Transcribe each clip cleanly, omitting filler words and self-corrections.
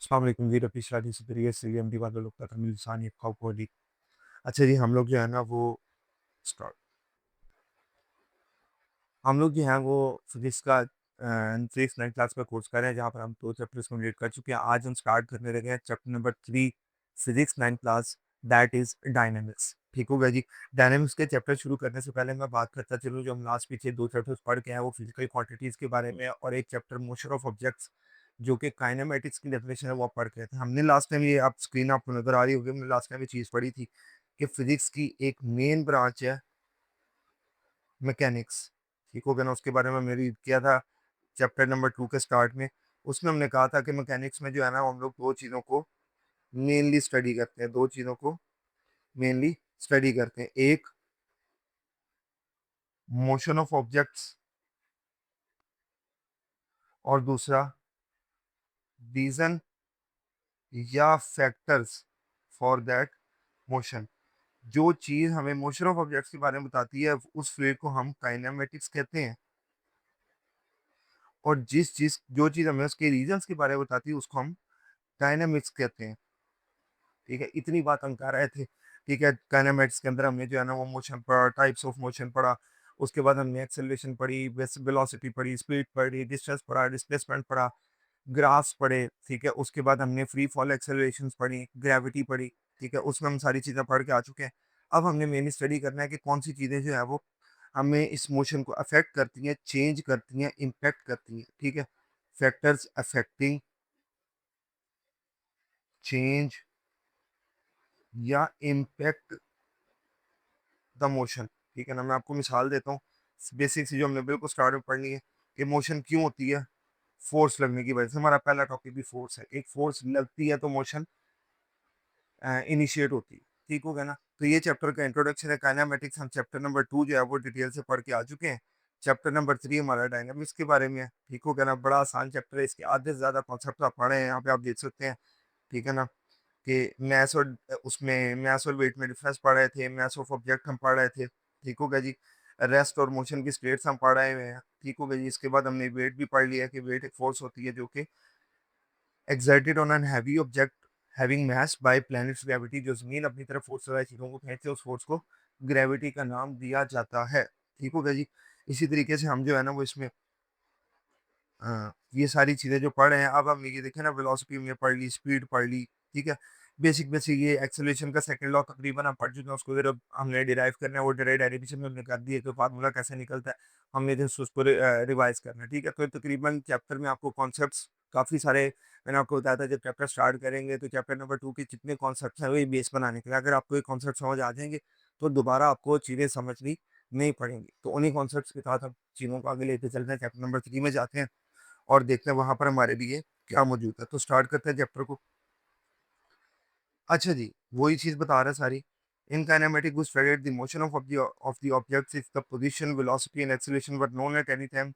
अस्सलाम वालेकुम जी, रफ़ी शादी से तरीके से एमडी वाले लोग का तमिल सानी खाओ कोहली। अच्छा जी, हम लोग जो है ना वो स्टार्ट हम लोग जो हैं वो फिज़िक्स का फिज़िक्स 9th क्लास का कोर्स कर रहे हैं, जहाँ पर हम 2 चैप्टर्स कंप्लीट कर चुके हैं। आज हम स्टार्ट करने लगे हैं chapter number 3 physics 9th class, that is dynamics. ठीक हो गया जी। डायनामिक्स के चैप्टर शुरू करने से पहले मैं बात करता चलूँ, जो हम लास्ट पीछे 2 चैप्टर्स पढ़ के आए, वो फिज़िकल क्वांटिटीज़ के बारे में और एक चैप्टर मोशन ऑफ ऑब्जेक्ट्स, जो कि काइनेमैटिक्स की डेफिनेशन है, वो आप पढ़ के आए थे। हमने लास्ट टाइम ये आप स्क्रीन आपको नज़र आ रही होगी, हमने लास्ट टाइम ये चीज़ पढ़ी थी कि फिज़िक्स की एक मेन ब्रांच है मैकेनिक्स। ठीक हो गया ना? उसके बारे में हमने रीड किया था चैप्टर नंबर 2 के स्टार्ट में। उसमें हमने कहा था कि मैकेनिक्स में जो है ना हम लोग 2 चीज़ों को मेनली स्टडी करते हैं, 2 चीज़ों को मेनली स्टडी करते हैं। एक मोशन ऑफ ऑब्जेक्ट्स और दूसरा रीज़न या फैक्टर्स फॉर दैट मोशन। जो चीज़ हमें मोशन ऑफ ऑब्जेक्ट्स के बारे में बताती है, उस फील्ड को हम काइनेमैटिक्स कहते हैं, और जो चीज़ हमें उसके रीज़न्स के बारे में बताती है, उसको हम डायनामिक्स कहते हैं। ठीक है, इतनी बात हम कर रहे थे। ठीक है, काइनेमैटिक्स के अंदर हमने जो है ना वो मोशन पढ़ा, टाइप्स ऑफ मोशन पढ़ा। उसके बाद हमने एक्सेलरेशन पढ़ी, वेलोसिटी पढ़ी, स्पीड पढ़ी, डिस्टेंस पढ़ा, डिस्प्लेसमेंट पढ़ा, ग्राफ्स पढ़े। ठीक है, उसके बाद हमने फ्री फॉल एक्सेलरेशंस पढ़ी, ग्रेविटी पढ़ी। ठीक है, उसमें हम सारी चीज़ें पढ़ के आ चुके हैं। अब हमने मेनली स्टडी करना है कि कौन सी चीज़ें जो है वो हमें इस मोशन को अफेक्ट करती हैं, चेंज करती हैं, इम्पैक्ट करती हैं। ठीक है, फैक्टर्स अफेक्टिंग चेंज या इम्पैक्ट द मोशन। ठीक है ना? मैं आपको मिसाल देता हूँ, बेसिक सी जो हमने बिल्कुल स्टार्ट में पढ़नी है कि मोशन क्यों होती है। फोर्स लगने की वजह से। हमारा पहला टॉपिक भी फोर्स है। एक फोर्स लगती है तो मोशन इनिशिएट होती है। ठीक हो गया ना? तो ये चैप्टर का इंट्रोडक्शन है काइनेमेटिक्स। हम चैप्टर नंबर 2 जो है वो डिटेल से पढ़ के आ चुके हैं। चैप्टर नंबर 3 हमारा डायनामिक्स के बारे में है। ठीक हो गया ना? बड़ा आसान चैप्टर है, इसके आधे से ज्यादा कॉन्सेप्ट आप पढ़े हैं, यहाँ पे आप देख सकते हैं। ठीक है ना? कि उसमें मैथ्स और वेट में डिफरेंस पढ़ रहे थे, मैथ्स ऑफ ऑब्जेक्ट हम पढ़ रहे थे। ठीक हो गया जी। रेस्ट और मोशन की स्टेट्स हम पढ़ रहे हुए हैं। ठीक हो गया जी। इसके बाद हमने वेट भी पढ़ लिया कि वेट एक फोर्स होती है जो कि exerted on an heavy object having mass by planets gravity. जो जमीन अपनी तरफ फोर्स लगाए चीजों को खींचते हैं, उस फोर्स को ग्रेविटी का नाम दिया जाता है। ठीक हो गया जी। इसी तरीके से हम जो है ना वो इसमें ये सारी चीज़ें जो पढ़ रहे हैं, अब हम ये देखें ना, वेलोसिटी हमने पढ़ ली, स्पीड पढ़ ली। ठीक है, बेसिक बेसिक ये एक्सेलरेशन का सेकंड लॉ तकरीबन हम पढ़ चुके हैं। उसको अगर अब हमने डिराइव करना है, वो डेरिवेशन में हमने कर दिए, तो फार्मूला कैसे निकलता है, हमने जस्ट उसको रिवाइज करना है। ठीक है, तो तकरीबन चैप्टर में आपको कॉन्सेप्ट्स काफ़ी सारे, मैंने आपको बताया था जब चैप्टर स्टार्ट करेंगे तो चैप्टर नंबर 2 के जितने कॉन्सेप्ट्स हैं वही बेस बनाने के लिए, अगर आपको ये कॉन्सेप्ट समझ आ जाएंगे तो दोबारा आपको चीज़ें समझनी नहीं पड़ेंगी। तो उन्हीं कॉन्सेप्ट्स के साथ हम चीज़ों को आगे लेते चलते हैं। चैप्टर नंबर 3 में जाते हैं और देखते हैं वहां पर हमारे लिए क्या मौजूद है। तो स्टार्ट करते हैं चैप्टर को। अच्छा जी, वही चीज बता रहा है सारी। इन kinematic we studied the motion of the objects if the position, velocity and acceleration were known at any time,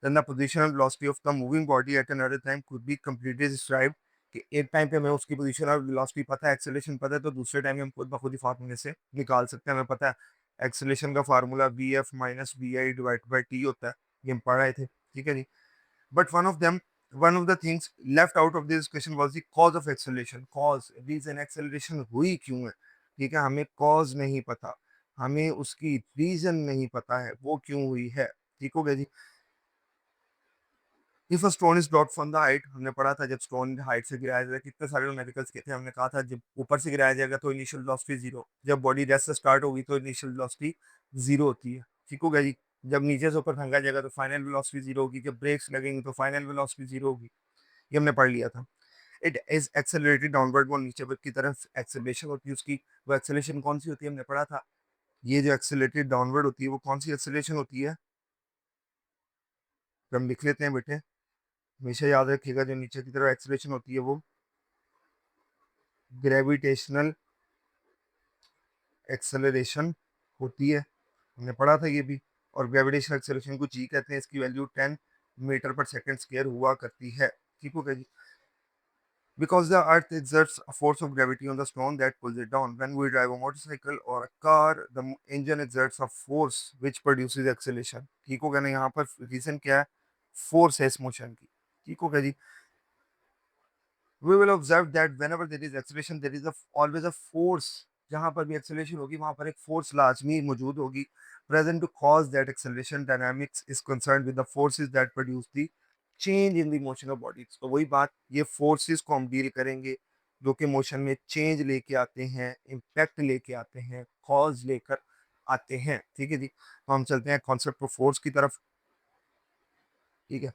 then the position and velocity of the moving body at another time could be completely described। कि एक time पे हमें उसकी position और velocity पता है, acceleration पता है, तो दूसरे टाइम में हम खुद ब खुद ही फार्मूले से निकाल सकते हैं। हमें पता है एक्सेलरेशन का formula v f minus v i divide by t होता है, ये हम पढ़ रहे थे। ठीक है जी। But one of the things left out of this question was the cause of acceleration। cause, reason, acceleration हुई क्यों है? ठीक है, हमें cause नहीं पता, हमें उसकी reason नहीं पता है वो क्यों हुई है। ठीक हो गया जी। If a stone is dropped from the height, हमने पढ़ा था जब स्टोन हाइट से गिराया जाए, कितने सारे न्यूमेरिकल्स के थे, हमने कहा था जब ऊपर से गिराया जाएगा तो इनिशियल वेलोसिटी जीरो, जब बॉडी रेस्ट से स्टार्ट होगी तो इनिशियल वेलोसिटी जीरो होती है। ठीक हो गया जी। जब नीचे से ऊपर फेंका जाएगा तो फाइनल वेलोसिटी जीरो होगी, जब ब्रेक्स लगेंगे तो फाइनल वेलोसिटी जीरो होगी। ये हमने पढ़ लिया था। इट इज एक्सेलरेटेड डाउनवर्ड, वो नीचे की तरफ एक्सेलरेशन होती है उसकी। वो एक्सेलरेशन कौन सी होती है हमने पढ़ा था। ये जो एक्सेलरेटेड डाउनवर्ड होती है वो कौन सी एक्सेलरेशन होती है, तो हम लिख लेते हैं बेटे, हमेशा याद रखिएगा। जो नीचे की तरफ एक्सेलरेशन होती है वो ग्रेविटेशनल एक्सेलरेशन होती है, हमने पढ़ा था ये भी। और ग्रेविटेशनल एक्सेलरेशन को जी कहते हैं, इसकी वैल्यू 10 मीटर पर सेकंड स्क्वायर हुआ करती है। ठीक हो गया जी। Because the earth exerts a force of gravity on the stone that pulls it down. When we drive a motorcycle or a car, the engine exerts a force which produces acceleration। ठीक हो गया ना? यहाँ पर reason क्या है, force है इस मोशन की। ठीक हो गया जी। We will observe that whenever there is acceleration, there is always a force. जहां पर भी acceleration होगी वहां पर एक force लाजमी मौजूद होगी present to cause that acceleration. Dynamics is concerned with the forces that produce the change in the motion of bodies. तो वही बात, ये forces को हम डील करेंगे जो कि मोशन में चेंज लेके आते हैं, इम्पैक्ट लेके आते हैं, कॉज लेकर आते हैं। ठीक है जी, तो हम चलते हैं कॉन्सेप्ट ऑफ फोर्स की तरफ। ठीक है,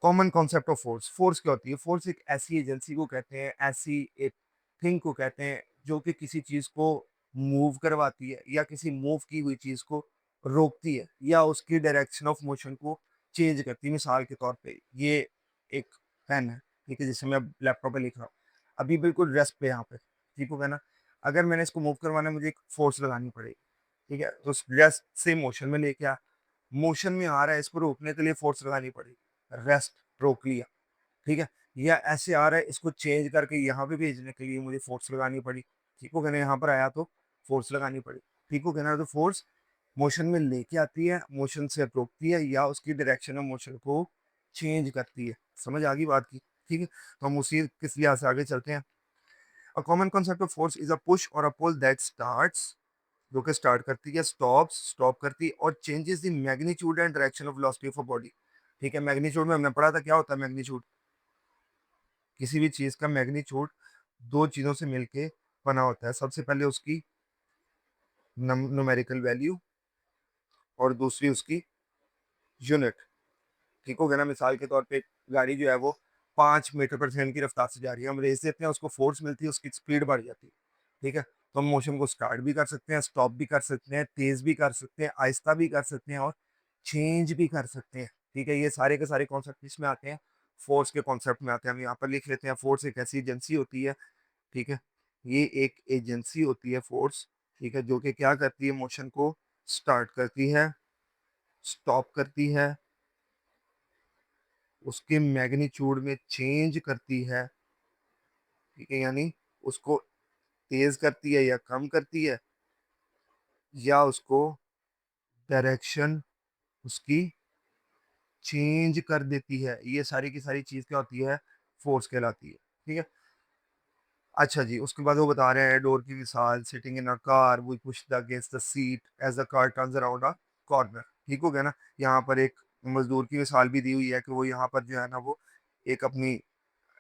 common concept of force. Force क्या होती है? फोर्स एक ऐसी एजेंसी को कहते हैं, ऐसी एक थिंग को कहते हैं जो कि किसी चीज को मूव करवाती है या किसी मूव की हुई चीज को रोकती है या उसकी डायरेक्शन ऑफ मोशन को चेंज करती है। मिसाल के तौर पे ये एक पेन है, ठीक है, जिसे मैं लैपटॉप पे लिख रहा हूँ, अभी बिल्कुल रेस्ट पे यहाँ पे, ठीक हो गया ना। अगर मैंने इसको मूव करवाना है, मुझे एक फोर्स लगानी पड़ेगी, ठीक है, तो रेस्ट से मोशन में लेके आ, मोशन में आ रहा है, इसको रोकने के लिए फोर्स लगानी पड़ेगी, रेस्ट, रोक लिया, ठीक है। या ऐसे आ रहा है, इसको चेंज करके यहाँ पे भेजने के लिए मुझे फोर्स लगानी पड़ी, ठीक हो गया ना, यहाँ पर आया तो फोर्स लगानी पड़ी, ठीक हो गया ना। तो फोर्स मोशन में लेके आती है, मोशन से रोकती है या उसकी डायरेक्शन ऑफ मोशन को चेंज करती है। समझ आ गई बात की? ठीक है, तो हम उसी किस लिहाज से आगे चलते हैं। A common concept of force is a push और अ पुल दैट स्टार्ट्स, जो कि स्टार्ट करती है, स्टॉप करती है और changes the magnitude and direction of velocity of a body. ठीक है, मैग्नीट्यूड में हमने पढ़ा था क्या होता है मैग्नीट्यूड। किसी भी चीज का मैग्नीट्यूड दो चीजों से मिलके बना होता है। सबसे पहले उसकी न्यूमेरिकल वैल्यू और दूसरी उसकी यूनिट। ठीक हो गया ना। मिसाल के तौर पे गाड़ी जो है वो 5 मीटर पर सेकंड की रफ्तार से जा रही है, हम रेस देते हैं, उसको फोर्स मिलती है, उसकी स्पीड बढ़ जाती है। ठीक है, तो हम मोशन को स्टार्ट भी कर सकते हैं, स्टॉप भी कर सकते हैं, तेज भी कर सकते हैं, आहिस्ता भी कर सकते हैं और चेंज भी कर सकते हैं। ठीक है, ये सारे के सारे कॉन्सेप्ट इसमें आते हैं, फोर्स के कॉन्सेप्ट में आते हैं। हम यहाँ पर लिख लेते हैं, फोर्स एक ऐसी एजेंसी होती है, ठीक है, ये एक एजेंसी होती है फोर्स, ठीक है, जो कि क्या करती है, मोशन को स्टार्ट करती है, स्टॉप करती है, उसके मैग्नीट्यूड में चेंज करती है, ठीक है, यानी उसको तेज करती है या कम करती है या उसको डायरेक्शन उसकी चेंज कर देती है। ये सारी की सारी चीज क्या होती है, फोर्स कहलाती है। ठीक है, अच्छा जी, उसके बाद वो बता रहे हैं डोर की मिसाल, sitting in a car we push the against the seat as the car turns around a corner. ठीक हो गया ना। यहाँ पर एक मजदूर की मिसाल भी दी हुई है कि वो यहाँ पर जो है ना वो एक अपनी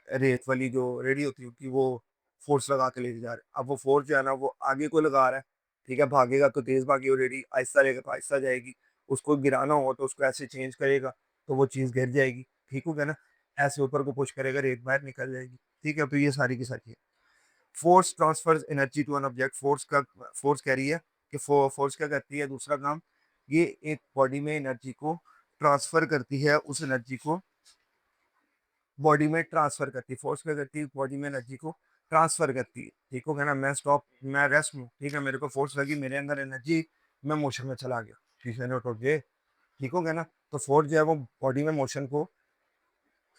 रेत वाली जो रेडी होती है कि वो फोर्स लगा के लेके जा रहे हैं। अब वो फोर्स जो है ना वो आगे को लगा रहा है, ठीक है, भागेगा तो तेज भागी, वो रेडी आहिस्ता रहेगा तो आहिस्ता जाएगी। उसको गिराना हो तो उसको ऐसे चेंज करेगा तो वो चीज गिर जाएगी। ठीक हो गया ना, ऐसे ऊपर को पुश करेगा, रेत बाहर निकल जाएगी। ठीक है, तो ये सारी की सारी है। Force transfers energy to an object. Force कह रही है कि फोर्स क्या करती है, दूसरा काम, ये एक बॉडी में एनर्जी को ट्रांसफर करती है, उस एनर्जी को बॉडी में ट्रांसफर करती है। फोर्स क्या करती है, बॉडी में एनर्जी को ट्रांसफर करती है। ठीक हो गया ना, मैं रेस्ट में हूँ, ठीक है, मेरे को फोर्स लगी, मेरे अंदर एनर्जी, मैं मोशन में चला गया, शीशे ने उठ गए। ठीक हो गया ना। तो फोर्स जो है वो बॉडी में मोशन को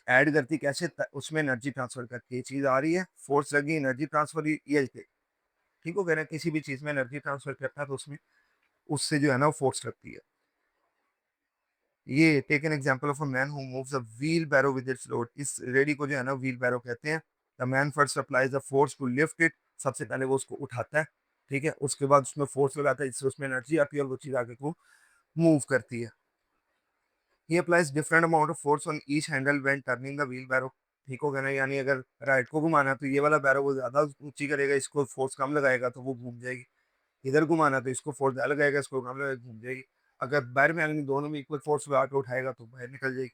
ऐड करती, कैसे उसमें एनर्जी ट्रांसफर करती है। ये चीज आ रही है, फोर्स लगी, एनर्जी ट्रांसफर, ये ठीक हो गया ना। किसी भी चीज में एनर्जी ट्रांसफर करता है तो उसमें उससे जो है ना वो फोर्स लगती है। ये take an example of a man who moves a wheelbarrow with its load. इस रेडी को जो है ना व्हील बैरो कहते हैं। The man first applies the force to lift it. सबसे पहले वो उसको उठाता है, ठीक है, उसके बाद उसमें फोर्स लगाता है जिससे उसमें एनर्जी आती है और वो चीज आगे को मूव करती है। He applies different amount of force on each handle when turning the wheelbarrow. ठीक हो गया ना, यानी अगर राइट को घुमाना है तो ये वाला बैरो वो ज्यादा ऊंची करेगा, इसको फोर्स कम लगाएगा तो वो घूम जाएगी। इधर घुमाना तो इसको फोर्स ज्यादा लगाएगा, इसको कम लगाएगा, घूम जाएगी। अगर बाहर में आने दोनों में इक्वल फोर्स लगा के उठाएगा तो बाहर निकल जाएगी।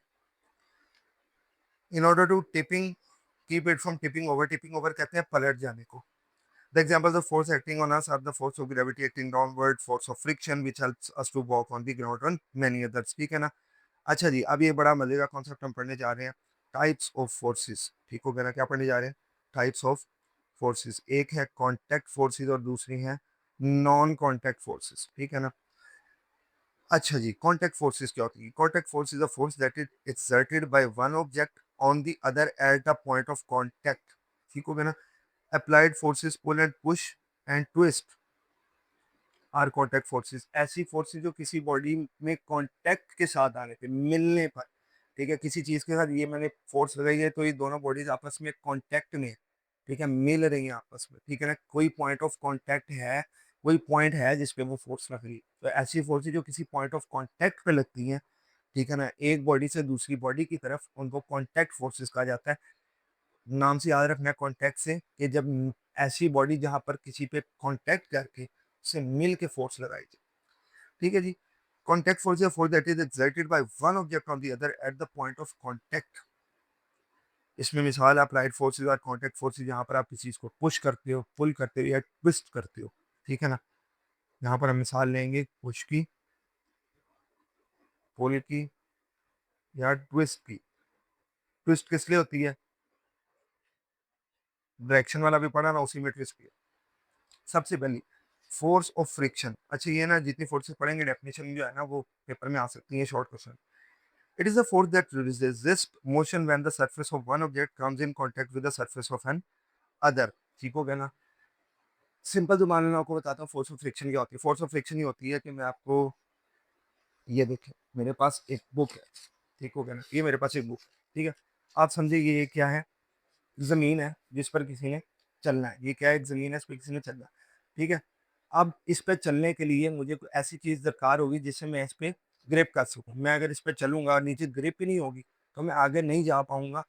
In order to tipping, keep it from tipping over. Tipping over कहते हैं पलट जाने को। The examples of force acting on us are the force of gravity acting downward, force of friction which helps us to walk on the ground and many others. ठीक है ना। अच्छा जी, अब ये बड़ा मजे का कॉन्सेप्ट हम पढ़ने जा रहे हैं, टाइप्स ऑफ फोर्सेस। ठीक हो गया ना, क्या पढ़ने जा रहे हैं, टाइप्स ऑफ फोर्सेस। एक है कॉन्टैक्ट फोर्सेस और दूसरी है नॉन कॉन्टैक्ट फोर्सेस। ठीक है ना। अच्छा जी, कॉन्टैक्ट फोर्सेस क्या होती है? Contact force is a force that is exerted by one object on the other at the point of contact. ठीक हो गया ना। Applied forces pull and push and twist are contact forces. ऐसी forces जो किसी बॉडी में contact के साथ आने पे, मिलने पर, ठीक है? किसी चीज़ के साथ ये मैंने फ़ोर्स लगाई है तो ये दोनों बॉडीज़ आपस में कॉन्टैक्ट में है, ठीक है? मिल रही हैं आपस में, ठीक है ना? कोई पॉइंट ऑफ कॉन्टैक्ट है, कोई पॉइंट है जिस पे वो फ़ोर्स लग रही है। तो ऐसी फ़ोर्सेस जो किसी पॉइंट ऑफ कॉन्टैक्ट पे लगती हैं, ठीक है ना? एक बॉडी से दूसरी बॉडी की तरफ, उनको कॉन्टैक्ट फ़ोर्सेस कहा जाता है। नाम से याद रखना है कॉन्टैक्ट से कि जब ऐसी बॉडी जहाँ पर किसी पे कॉन्टैक्ट करके उससे मिल के फ़ोर्स लगाई जाए, ठीक है जी? Contact force is a force that is exerted by one object on the other at the point of contact। इसमें मिसाल अप्लाइड फोर्सेस और कॉन्टैक्ट फोर्सेस, जहाँ पर आप किसी चीज़ को पुश करते हो, पुल करते हो या ट्विस्ट करते हो, ठीक है ना? यहाँ पर हम मिसाल लेंगे पुश की, पुल की या ट्विस्ट की। ट्विस्ट किस लिए होती है? डायरेक्शन वाला भी पढ़ा ना, उसी में ट्विस्ट किया। सबसे पहली फोर्स ऑफ फ्रिक्शन। अच्छा ये ना जितनी फोर्सेस पढ़ेंगे डेफिनेशन जो है ना वो पेपर में आ सकती है, short question. It is a force that resist motion when the surface of one object comes in contact with the surface of another. ठीक हो गया ना? सिंपल जुबान में आपको बताता हूँ फोर्स ऑफ फ्रिक्शन क्या होती है। फोर्स ऑफ फ्रिक्शन ये होती है कि मैं आपको, ये देखें मेरे पास एक बुक है, ठीक हो गया ना? ये मेरे पास एक बुक है, ठीक है? आप समझिए ये क्या है? ज़मीन है जिस पर किसी ने चलना है। ये क्या है? एक ज़मीन है, इस पे किसी ने चलना है, ठीक है? अब इस पे चलने के लिए मुझे कोई ऐसी चीज़ दरकार होगी जिससे मैं इस पे ग्रिप कर सकूँ। मैं अगर इस पे चलूँगा और नीचे ग्रिप ही नहीं होगी, तो मैं आगे नहीं जा पाऊँगा।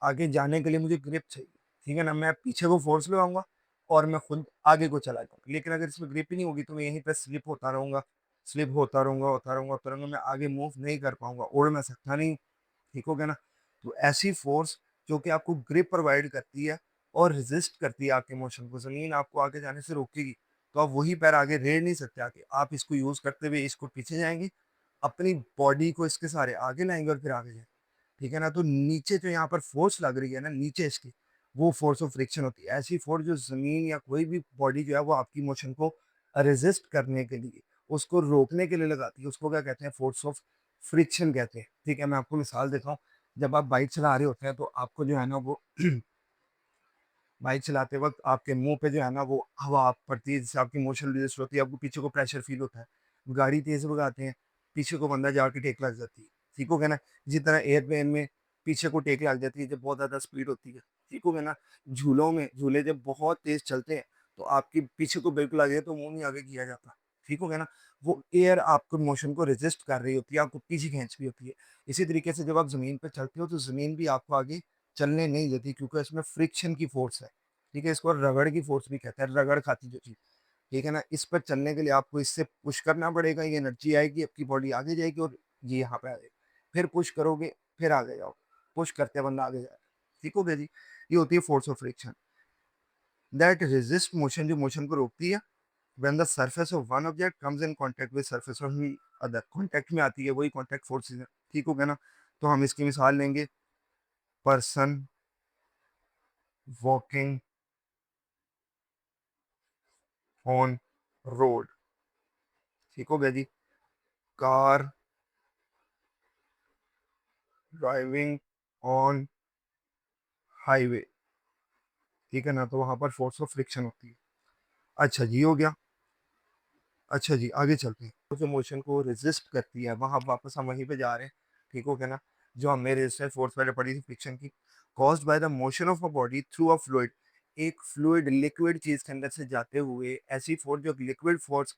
आगे जाने के लिए मुझे ग्रिप चाहिए, ठीक है ना? मैं पीछे को फ़ोर्स लगाऊँगा और मैं खुद आगे को चला जाऊँगा। लेकिन अगर इसमें ग्रिप ही नहीं होगी, तो मैं यहीं पे स्लिप होता रहूँगा, स्लिप होता रहूँगा, होता रहूँगा, होता रहूँगा। मैं आगे मूव नहीं कर पाऊँगा, उड़ मैं सकता नहीं, ठीक हो गया ना? तो ऐसी फ़ोर्स जो कि आपको ग्रिप प्रोवाइड करती है और रेज़िस्ट करती है आपके मोशन को। ज़मीन आपको आगे जाने से रोकेगी, तो आप वही पैर आगे रेड़ नहीं सकते आगे। आप इसको यूज़ करते हुए इसको पीछे जाएँगे, अपनी बॉडी को इसके सहारे आगे लाएँगे और फिर आगे जाएँगे, ठीक है ना? तो नीचे जो यहाँ पर फ़ोर्स लग रही है ना, नीचे इसकी, वो फ़ोर्स ऑफ फ्रिक्शन होती है। ऐसी फ़ोर्स जो ज़मीन या कोई भी बॉडी जो है वो आपकी मोशन को रेज़िस्ट करने के लिए, उसको रोकने के लिए लगाती है, उसको क्या कहते हैं? फ़ोर्स ऑफ फ्रिक्शन कहते हैं, ठीक है? मैं आपको मिसाल देता हूँ। जब आप बाइक चला रहे होते हैं तो आपको जो है ना वो बाइक चलाते वक़्त आपके मुँह पे जो है ना वो हवा पड़ती है, जिससे आपकी मोशन रेज़िस्ट होती है, आपको पीछे को प्रेशर फ़ील होता है। गाड़ी तेज़ भगाते हैं, पीछे को बंदा जाके टेक लग जाती है, ठीक हो गया ना? इसी तरह एयरप्लेन में पीछे को टेक लग जाती है जब बहुत ज़्यादा स्पीड होती है, ठीक हो गया ना? झूलों में झूले जब बहुत तेज़ चलते हैं, तो आपकी पीछे को बिल्कुल आ जाए तो मुँह नहीं आगे किया जाता, ठीक हो गया ना? वो एयर आपको मोशन को रेज़िस्ट कर रही होती है, आपको पीछे खींच रही होती है। इसी तरीके से जब आप ज़मीन पे चलते हो तो ज़मीन भी आपको आगे चलने नहीं देती, क्योंकि इसमें फ्रिक्शन की फ़ोर्स है। ठीक है? इसको रगड़ की फ़ोर्स भी कहते हैं, रगड़ खाती जो चीज़, ठीक है ना? इस पर चलने के लिए आपको इससे पुश करना पड़ेगा, ये एनर्जी आएगी, आपकी बॉडी आगे जाएगी और ये यहाँ पे आ जाएगी। फिर पुश करोगे, फिर आगे जाओ, पुश करते बंदा आगे जाएगा। ठीक हो गया जी? ये होती है force of friction that resist motion, जो मोशन को रोकती है when the surface of one object comes in contact with surface of the other. Contact में आती है, वही कॉन्टैक्ट फ़ोर्सेस है। ठीक हो गया ना? तो हम इसकी मिसाल लेंगे, पर्सन वॉकिंग ऑन रोड, ठीक हो गया जी? कार ड्राइविंग ऑन हाईवे, ठीक है ना? तो वहाँ पर फोर्स ऑफ फ्रिक्शन होती है। अच्छा जी, हो गया। अच्छा जी, आगे चलते हैं। तो जो मोशन को रेज़िस्ट करती है, वहाँ वापस हम वहीं पे जा रहे हैं, ठीक हो गया ना? जो हमने रेजिस्टेंस फोर्स पहले पढ़ी थी फ्रिक्शन की, caused by the motion of a body through a fluid. एक फ्लूइड लिक्विड चीज़ के अंदर से जाते हुए, ऐसी फोर्स जो लिक्विड फोर्स,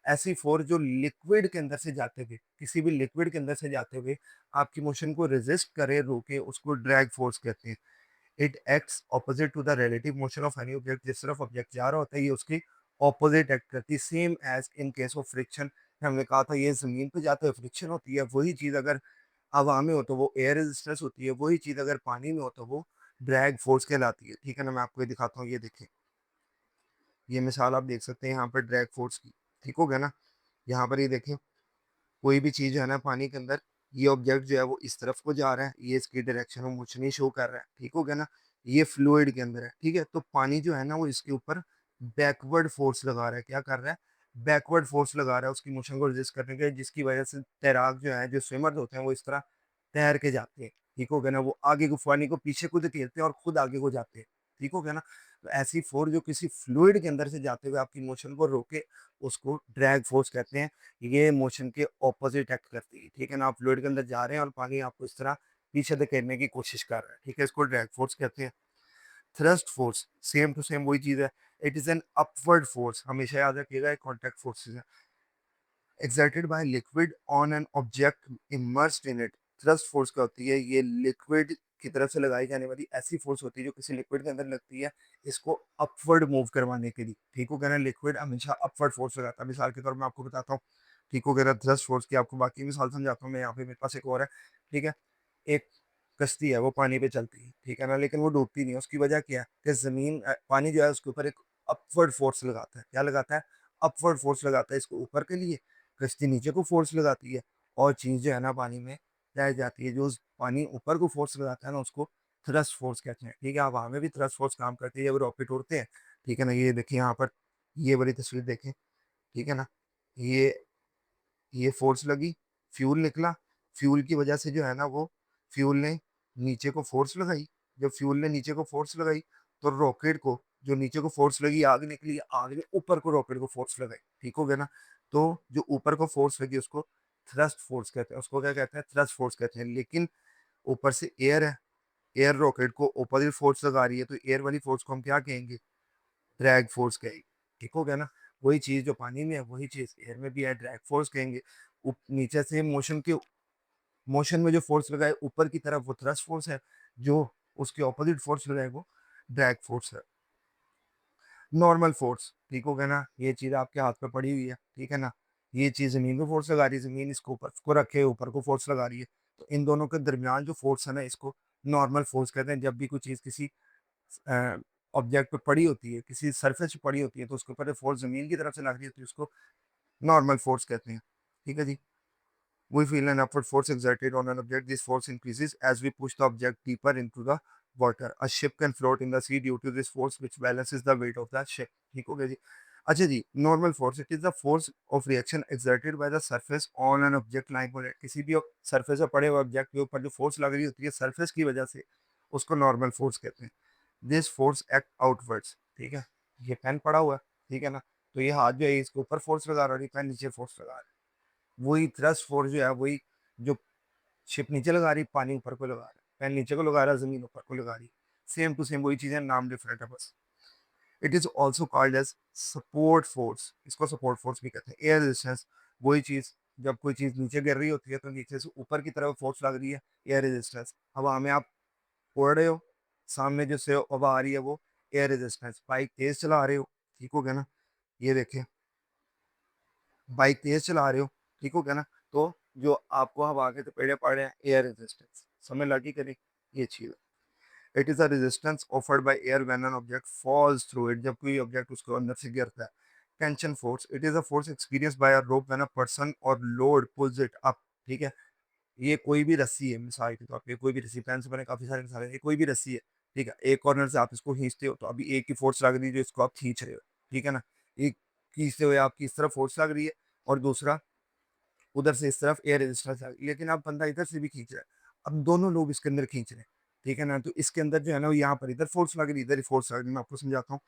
ऐसी फोर्स जो लिक्विड के अंदर से जाते हुए, किसी भी लिक्विड के अंदर से जाते हुए आपकी मोशन को रेज़िस्ट करे, रोके, उसको ड्रैग फोर्स कहते हैं। It acts opposite to the relative motion of any object. जिस तरफ ऑब्जेक्ट जा रहा होता है ये उसकी ऑपोजिट एक्ट करती है, same as in case of friction. हमने कहा था ये ज़मीन पे जाते हुए फ्रिक्शन होती है, वही चीज़ अगर हवा में हो तो वो एयर रेजिस्टेंस होती है, वही चीज़ अगर पानी में हो तो वो ड्रैग फोर्स कहलाती है, ठीक है ना? मैं आपको ये दिखाता हूँ, ये देखें, ये मिसाल आप देख सकते हैं यहाँ पर ड्रैग फोर्स की, ठीक हो गया ना? यहाँ पर ये देखें, कोई भी चीज़ जो है ना पानी के अंदर, ये ऑब्जेक्ट जो है वो इस तरफ को जा रहा है, ये इसकी direction of motion he show कर रहा है, ठीक हो गया ना? ये फ्लूइड के अंदर है, ठीक है? तो पानी जो है ना वो इसके ऊपर बैकवर्ड फोर्स लगा रहा है, क्या कर रहा है? बैकवर्ड फोर्स लगा रहा है उसकी मोशन को रेजिस्ट करने के, जिसकी वजह से तैराक जो है, जो स्विमर्स होते हैं, वो इस तरह तैर के जाते हैं, ठीक हो गया ना? वो आगे को पानी को पीछे को धकेलते हैं और खुद आगे को जाते हैं, ठीक हो गया ना? तो ऐसी फ़ोर्स जो किसी फ्लूइड के अंदर से जाते हुए आपकी मोशन को रोके, उसको ड्रैग फ़ोर्स कहते हैं। ये मोशन के ऑपोज़िट एक्ट करती है, ठीक है ना? आप फ्लूइड के अंदर जा रहे हैं और पानी आपको इस तरह पीछे धकेलने की कोशिश कर रहा है, ठीक है? इसको ड्रैग फ़ोर्स कहते हैं। Thrust force same to same वही चीज़ है। It is an upward force, हमेशा याद रखिएगा, ये कॉन्टैक्ट फ़ोर्सेस है। Exerted by liquid on an object immersed in it. Thrust force क्या होती है? ये लिक्विड की तरफ से लगाई जाने वाली ऐसी फोर्स होती है जो किसी लिक्विड के अंदर लगती है, इसको अपवर्ड मूव करवाने के लिए, ठीक हो गया ना? लिक्विड हमेशा अपवर्ड फोर्स लगाता है। मिसाल के तौर पे मैं आपको बताता हूँ, ठीक हो गया ना? थ्रस्ट फोर्स की आपको बाकी मिसाल समझाता हूँ मैं। यहाँ पे मेरे पास एक और है, ठीक है? एक कश्ती है, वो पानी पे चलती है, ठीक है ना? लेकिन वो डूबती नहीं है। उसकी वजह क्या है कि जमीन पानी जो है उसके ऊपर एक अपवर्ड फोर्स लगाता है। क्या लगाता है? अपवर्ड फोर्स लगाता है इसको ऊपर के लिए, कश्ती नीचे को फोर्स लगाती है, और चीज़ जो है ना पानी में तैर जाती है। जो उस पानी ऊपर को फोर्स लगाता है ना, उसको थ्रस्ट फोर्स कहते हैं, ठीक है? अब हमें भी थ्रस्ट फोर्स काम करती है जब रॉकेट उड़ते हैं, ठीक है ना? ये देखिए यहाँ पर, ये वाली तस्वीर देखें, ठीक है ना? ये ये फोर्स लगी, फ्यूल निकला, फ्यूल की वजह से जो है ना, वो फ्यूल ने नीचे को फोर्स लगाई। जब फ्यूल ने नीचे को फोर्स लगाई, तो रॉकेट को जो नीचे को फोर्स लगी, आग निकली, आग ने ऊपर को रॉकेट को फोर्स लगाई, ठीक हो गया ना? तो जो ऊपर को फोर्स लगी उसको थ्रस्ट फोर्स कहते हैं। उसको क्या कहते हैं? थ्रस्ट फोर्स कहते हैं। लेकिन ऊपर से एयर है, एयर रॉकेट को अपोजिट फोर्स लगा रही है, तो एयर वाली फोर्स को हम क्या कहेंगे? ड्रैग फोर्स कहेंगे, ठीक हो गया ना? वही चीज़ जो पानी में है, वही चीज़ एयर में भी है, ड्रैग फोर्स कहेंगे। नीचे से मोशन में जो फोर्स लगा है ऊपर की तरफ, वो थ्रस्ट फोर्स है। जो उसके ऑपोजिट फोर्स लगा है, वो ड्रैग फोर्स है। नॉर्मल फोर्स, ठीक हो गया ना? ये चीज़ आपके हाथ पे पड़ी हुई है, ठीक है ना? ये चीज़ ज़मीन पे फोर्स लगा रही है, ज़मीन इसको ऊपर को रखे ऊपर को फोर्स लगा रही है। तो इन दोनों के दरमियान जो फोर्स है ना, इसको नॉर्मल फोर्स कहते हैं। जब भी कोई चीज़ किसी ऑब्जेक्ट पे पड़ी होती है, किसी सरफेस पे पड़ी होती है, तो उसके ऊपर फोर्स ज़मीन की तरफ से लग रही होती है, उसको नॉर्मल फोर्स कहते हैं, ठीक है जी? We feel an upward force exerted on an object. This force increases as we push the object deeper into the water. A ship can float in the sea due to this force, which balances the weight of the ship. ठीक हो गया जी? अच्छा जी, normal force, it is the force of reaction exerted by the surface on an object like on it. किसी भी surface पर पड़े हुए ऑब्जेक्ट के ऊपर जो फोर्स लग रही होती है सरफेस की वजह से, उसको नॉर्मल फोर्स कहते हैं। दिस फोर्स एक्ट आउटवर्ड्स, ठीक है? ये पेन पड़ा हुआ है, ठीक है ना? तो ये हाथ जो है इसके ऊपर फोर्स लगा रहा है, पेन नीचे फोर्स लगा रहा है। वही थ्रस्ट फोर्स जो है, वही जो शिप नीचे लगा रही, पानी ऊपर को लगा रहा है, पैन नीचे को लगा रहा है, जमीन ऊपर को लगा रही। सेम टू सेम वही चीजें, नाम डिफरेंट है बस। It is also called as support force, इसको सपोर्ट फोर्स भी कहते हैं। एयर रेजिस्टेंस, वही चीज, जब कोई चीज नीचे गिर रही होती है तो नीचे से ऊपर की तरफ फोर्स लग रही है, एयर रेजिस्टेंस। हवा में आप उड़ रहे हो, सामने जो से हवा आ रही है, वो एयर रेजिस्टेंस। बाइक तेज चला रहे हो, ठीक हो गया ना? ये देखें, बाइक तेज चला रहे हो, ठीक हो गया ना? तो जो आपको हवा के थपेड़े पड़ रहे हैं, एयर रेजिस्टेंस, समझ लगी करें? ये चीज है। It is a resistance offered by air when an object falls through it, जब कोई ऑब्जेक्ट उसको अंदर से गिरता है। Tension force, it is a force experience by a rope when a person और लोड पुल्स इट अप, ठीक है? ये कोई भी रस्सी है, मिसाल के तौर पे कोई भी रस्सी, पेन से बने काफी सारे मिसाल है, ये कोई भी रस्सी है, ठीक है? एक कॉर्नर से आप इसको खींचते हो, तो अभी एक की फोर्स लग रही है जो इसको आप खींच रहे हो, ठीक है ना? एक खींचते हुए आपकी इस तरफ फोर्स लग रही है, और दूसरा उधर से इस तरफ एयर रेजिस्टेंस आ गई, लेकिन अब बंदा इधर से भी खींच रहा है। अब दोनों लोग इसके अंदर खींच रहे हैं, ठीक है ना? तो इसके अंदर जो है ना, वो यहाँ पर इधर फोर्स लग रही है, इधर ही फोर्स लग रही है। मैं आपको समझाता हूँ,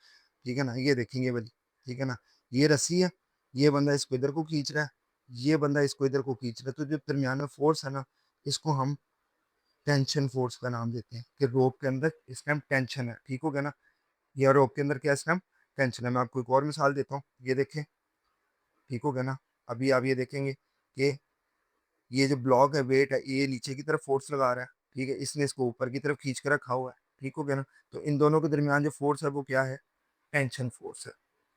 ठीक है ना? ये देखेंगे वाली, ठीक है ना? ये रस्सी है, ये बंदा इसको इधर को खींच रहा है, ये बंदा इसको इधर को खींच रहा है। तो जो दरमियान में फोर्स है ना, इसको हम टेंशन फोर्स का नाम देते हैं, कि रोप के अंदर इस टाइम टेंशन है, ठीक हो गया ना? ये रोप के अंदर क्या इस टाइम टेंशन है। मैं आपको एक और मिसाल देता हूँ, ये देखें, ठीक हो गया ना? अभी आप ये देखेंगे कि ये जो ब्लॉक है, वेट है, ये नीचे की तरफ फोर्स लगा रहा है, ठीक है? इसने इसको ऊपर की तरफ खींच कर रखा हुआ है, ठीक हो गया ना? तो इन दोनों के दरमियान जो फोर्स है, वो क्या है? टेंशन फोर्स है,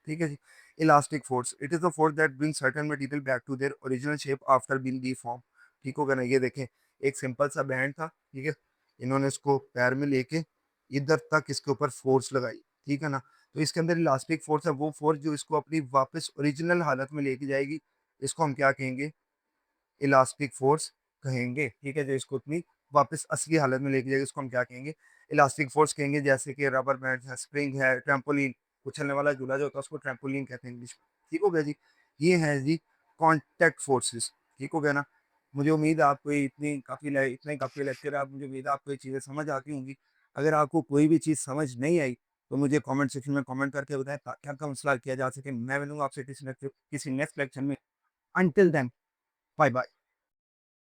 ठीक है जी? Elastic force, it is the force that bring certain material back to their original shape after being deform, ठीक हो गया ना? ये देखें, एक सिंपल सा बैंड था, ठीक है? इन्होंने इसको पैर में लेके इधर तक इसके ऊपर फोर्स लगाई, ठीक है ना? तो इसके अंदर इलास्टिक फोर्स है, वो फोर्स जो इसको अपनी वापस ओरिजिनल हालत में लेके जाएगी, इसको हम क्या कहेंगे? इलास्टिक फोर्स कहेंगे, ठीक है? जो इसको अपनी वापस असली हालत में लेके जाएगी, इसको हम क्या कहेंगे? इलास्टिक फोर्स कहेंगे। जैसे कि रबर बैंड है, स्प्रिंग है, ट्रैम्पोलिन, उछलने वाला झूला जो होता है, उसको ट्रैम्पोलिन कहते हैं इंग्लिश में, ठीक हो गया जी? ये है जी कॉन्टैक्ट फोर्सेस, ठीक हो गया ना? मुझे उम्मीद है आपको ये इतना ही काफ़ी लेक्चर है, आप मुझे उम्मीद है आपको ये चीज़ें समझ आती होंगी। अगर आपको कोई भी चीज़ समझ नहीं आई, तो मुझे कमेंट सेक्शन में कमेंट करके बताएँ ताकि आपका मसला हल किया जा सके। मैं मिलूँगा आपसे किसी नेक्स्ट लेक्चर में। Until then, bye bye.